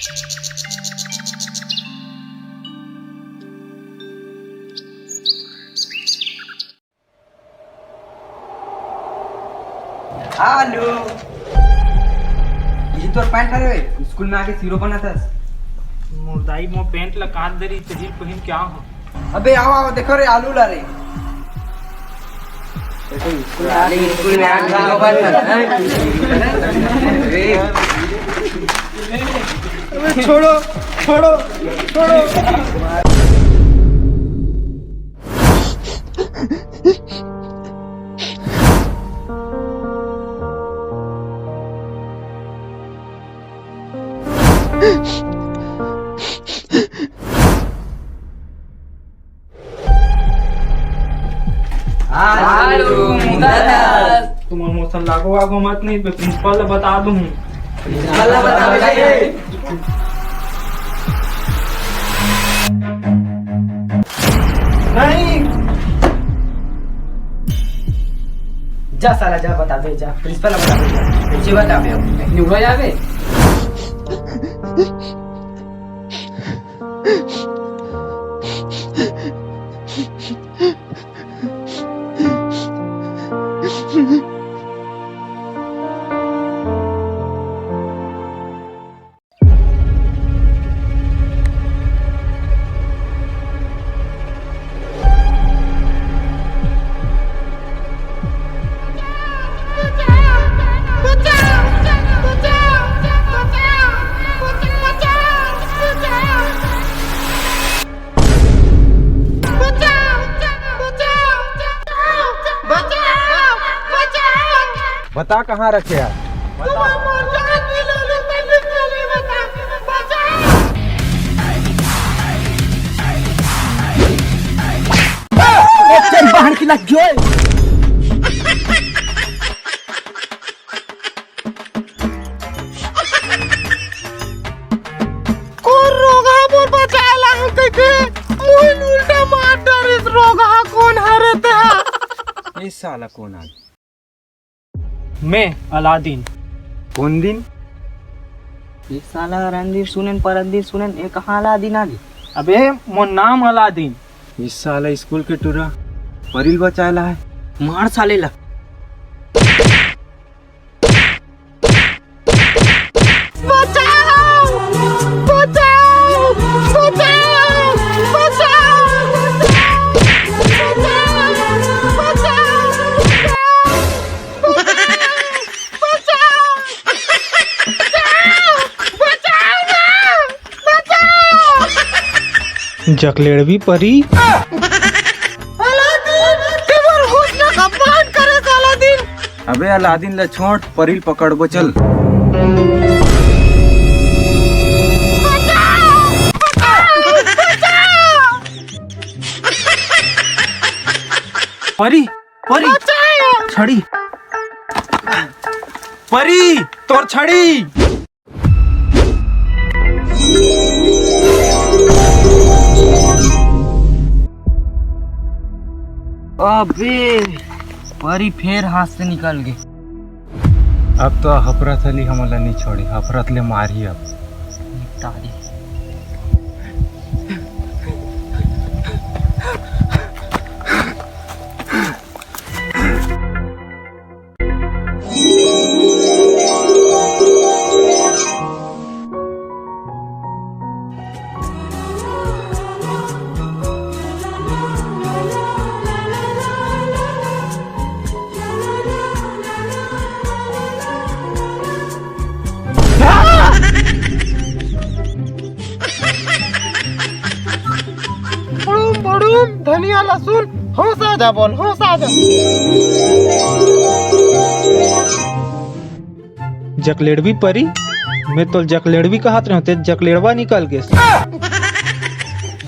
Hello, ये तो pant करे स्कूल में आके हीरो बना था। मुर्दाई मो पेंट ला काट दे रही तेरी पहिन क्या हो। अबे आओ आओ देखो रे आलू ला रे। देखो स्कूल में आके हीरो बना था। छोड़ो छोड़ो छोड़ो। तुम मौसम लागो आगो मत नहीं प्रिंसिपल बता दूं। नहीं जा साला जा बता दे जा प्रिंसिपल बता दे पीछे बता दे नहीं हो जावे। बता कहाँ रखे यार? बाहर की लग गए। कौन रोगा बोल बचाला हमके के मुंह उल्टा मार डर इस रोगा कौन हरते है। इस साला कौन आ? मैं अलादीन। कौन दिन? एक साला रणदीर सुनन परंदीर सुनन एक कहाँ अलादीन आ गई। अबे मो नाम अलादीन। इस साला स्कूल के टूरा परिल बचाला है। मार साले ला। बचाओ बचाओ बचाओ जकलेड़वी परी। अबे अलादीन ला छोड़ परिल पकड़बो चल। परी परी छड़ी परी तोर छड़ी। अबे परी फिर हाथ से निकल गई। अब तो हफरत अली हमला नहीं छोड़ी, हफरत ले मारी अब। निपटा दे। धनिया लहसुन होश आ जा बोल होश आ जा। जकलेड़वी परी मैं तो जकलेड़वी कहत रहो ते जकलेड़वा निकल गए।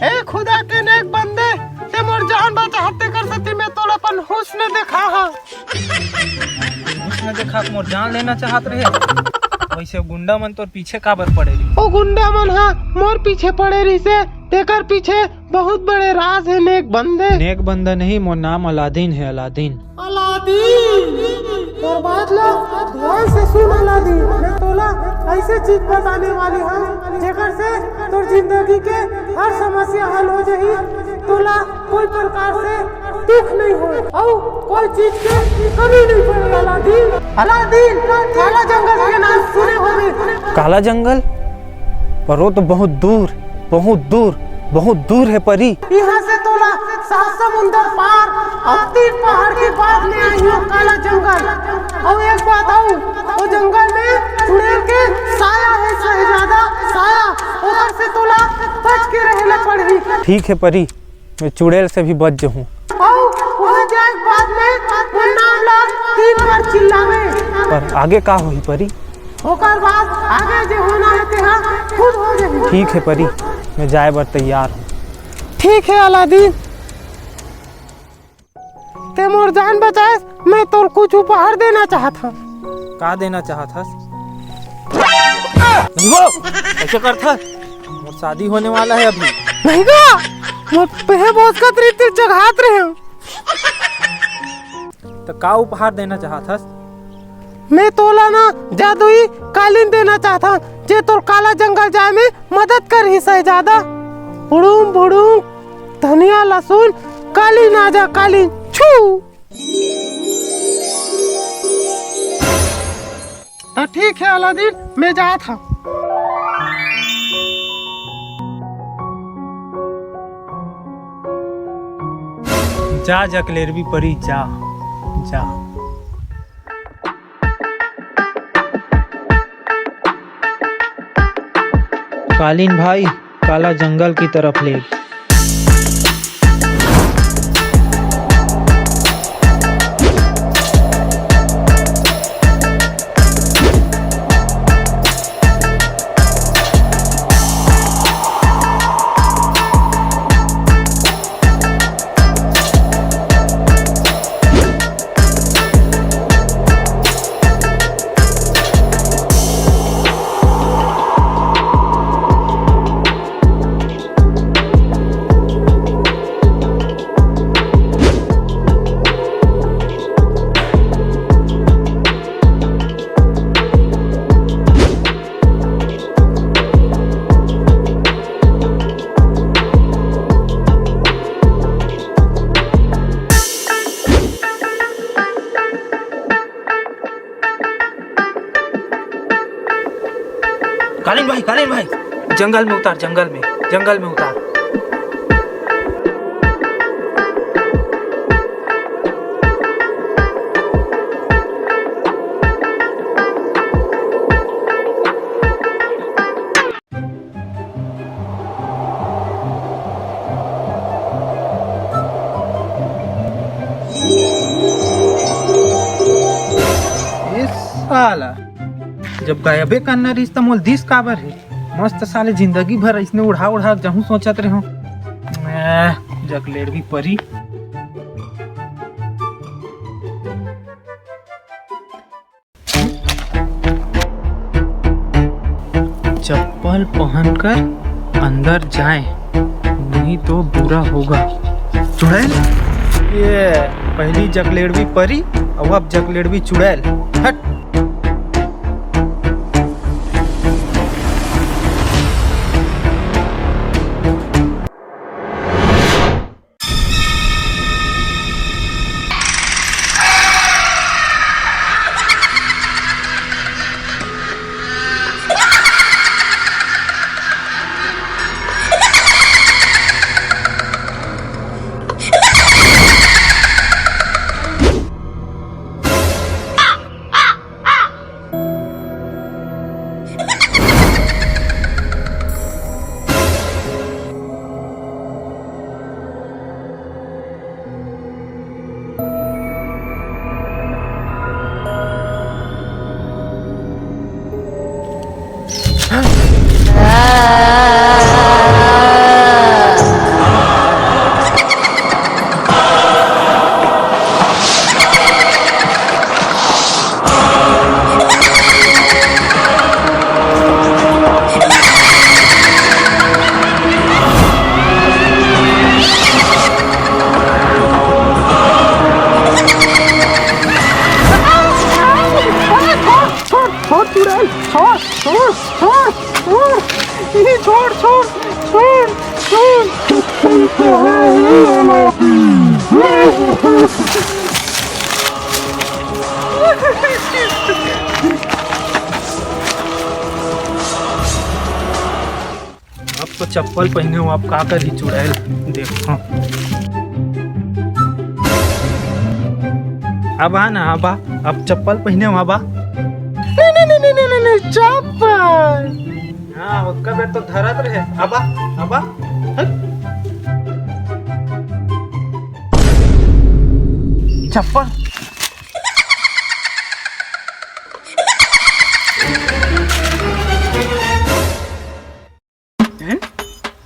ए खुदा के नेक बंदे ते मोर जान बचाते कर सकती मैं तो अपन हुस्न देखा हां। हुस्न देखा मोर जान लेना चाहत रहे। वैसे गुंडा मन तो पीछे काबर पड़े रही। ओ गुंडा मन हां मोर पीछे पड़े रही से तेकर पीछे बहुत बड़े राज है। नेक बंदे नेक बंदा नहीं मोर नाम अलादीन है। अलादीन अलादीन और बात ला ध्यान से सुन अलादीन मैं तोला ऐसे चीज बताने वाली हूँ तोर जिंदगी के हर समस्या हल हो जाही, तोला कोई प्रकार से दुख नहीं हो और कोई चीज के कमी नहीं पड़े। अलादीन, अलादीन काला जंगल के नाम सुने होंगे। काला जंगल? पर वो तो बहुत दूर बहुत दूर है परी। यहाँ से तोला 7 समुंदर पार और 3 पहाड़ के बाद में आई हो काला जंगल। और एक बात आऊँ, वो जंगल में चुड़ैल के साया है, शहजादा साया, उधर से तोला बच के रहना पड़ी। ठीक है परी, मैं चुड़ैल से भी बच जाऊँ। वहाँ जाए बाद में वो नाम ला 3 बार चिल्लावे। पर आगे का होई परी? ओकर बाद आगे जो होना है तेहा खुद हो जाए। ठीक है परी, मैं जाए बर तैयार हूँ। ठीक है अलादीन, ते मोर जान बचाए, मैं तोर कुछ उपहार देना चाहता। का देना चाहता? ऐसे करता? मोर शादी होने वाला है अभी। नहीं का मोर पे बहुत का तरीके जगहात रहे हूँ। तो का उपहार देना चाहता? मैं तोला ना जादुई कालीन देना चाहता हूँ, जे तोर काला जंगल जाए में मदद कर ही शहजादा। बुड़ूम बुड़ूम धनिया लहसुन कालीन आजा कालीन छू। ठीक है अलादीन, मैं जा था। जा जकलेरवी परी, जा जा। कालीन भाई, काला जंगल की तरफ ले। कालीन भाई, जंगल में उतार, जंगल में उतार। साला जब गायबे करना रिश्ता मोल दिस काबर है, मस्त साले जिंदगी भर इसने उड़ा जहूं सोचत रहे हो। जकलेर भी परी। चप्पल पहनकर अंदर जाएं, नहीं तो बुरा होगा। चुड़ैल, ये पहली जकलेरवी परी और अब जकलेरवी चुड़ैल। हट। नहीं, छोड़ छोड़ छोड़ छोड़। अब तो चप्पल पहने हो, आप का कर ही चुड़ैल देखो। अब आ ना, अब आ, अब चप्पल पहने हो, अब आ। नहीं, चप्पल हाँ उसका बेट तो धरत रहे। अब आ, अब आ। चप्पल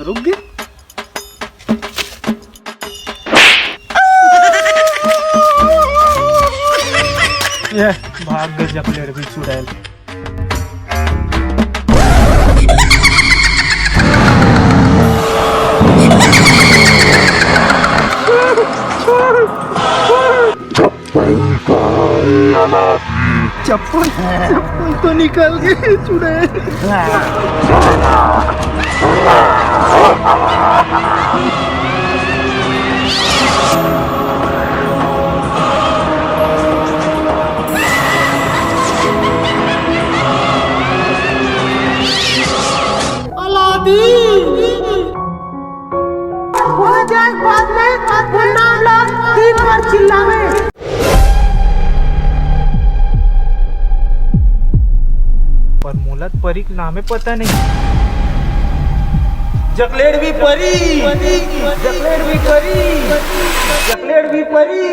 रुक गए। ये भाग गए चकलेट भी चुड़ैल। चप्पल चप्पल तो निकल गए चुड़ैल। बाद में वो नाम ला 3 बार चिल्लावे। पर मुलत परी के नामे पता नहीं। चकलेट भी परी, चकलेट भी परी, चकलेट भी परी।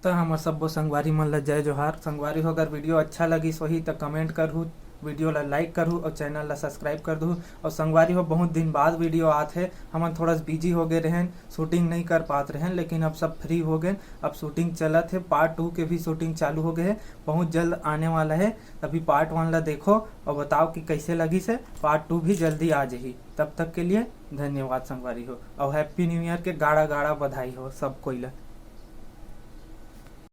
तो हमर सब्बो संगवारी मन ला जय जोहार। संगवारी हो अगर वीडियो अच्छा लगी सोही तो कमेंट करहु, वीडियो ला लाइक करहु और चैनल ला सब्सक्राइब कर दहु। और संगवारी हो बहुत दिन बाद वीडियो आते है, हम थोड़ा बिजी हो गए रहन, शूटिंग नहीं कर पाते रहन, लेकिन अब सब फ्री हो गए। अब शूटिंग चलत है, पार्ट 2 के भी शूटिंग चालू हो गए है, बहुत जल्द आने वाला है। अभी पार्ट 1 ला देखो और बताओ कि कैसे लगी से। पार्ट 2 भी जल्दी आ जाही। तब तक के लिए धन्यवाद संगवारी हो और हैप्पी न्यू ईयर के गाड़ा गाड़ा बधाई हो सब कोई ला।